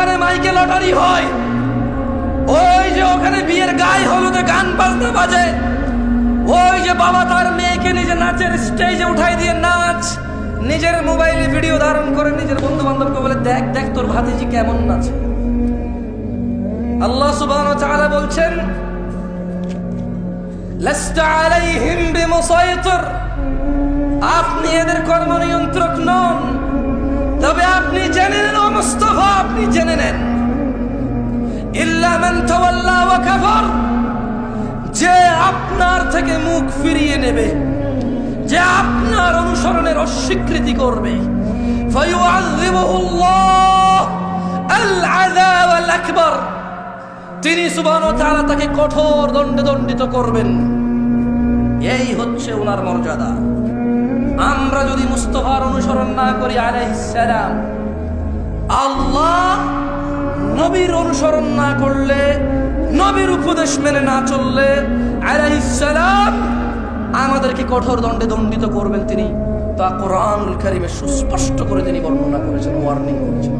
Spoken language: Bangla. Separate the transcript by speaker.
Speaker 1: ওখানে মাইকে লটারি হয়, ওই যে ওখানে বিয়ের গায়ে হলুদে গান বাজনা বাজে, ওই যে বাবা তার মেয়েকে নিজে নাচের স্টেজে উঠাই দিয়ে নাচ, নিজের মোবাইলে ভিডিও ধারণ করে নিজের বন্ধু বান্ধবকে বলে দেখ দেখ তোর ভাতিজি কেমন নাচে। আল্লাহ সুবহানাহু ওয়া তাআলা বলছেন লাস্তা আলাইহিম বিমুসাইতির, আপনি এদের কর্ম নিয়ন্ত্রক নন, তবে আপনি জেনে নেন ও মুস্তাফা, আপনি জেনে নেন ইল্লা মান তাওয়াল্লা ওয়া কাফার, যে আপনার থেকে মুখ ফিরিয়ে নেবে, যে আপনার অনুসরণের অস্বীকৃতি করবে, ফায়ুআযিবুহুল্লাহ আল আযাব আল আকবার, তিনি সুবহানাহু ওয়া তাআলা তাকে কঠোর দণ্ডে দণ্ডিত করবেন। এই হচ্ছে ওনার মর্যাদা। আমরা যদি মুস্তাফার অনুসরণ না করি আলাইহিস সালাম, আল্লাহ নবীর অনুসরণ না করলে, নবীর উপদেশ মেনে না চললে আলাইহিস সালাম আমাদেরকে কঠোর দণ্ডে দণ্ডিত করবেন তিনি। তা কোরআনুল কারীমে সুস্পষ্ট করে তিনি বর্ণনা করেছেন, ওয়ার্নিং করেছেন।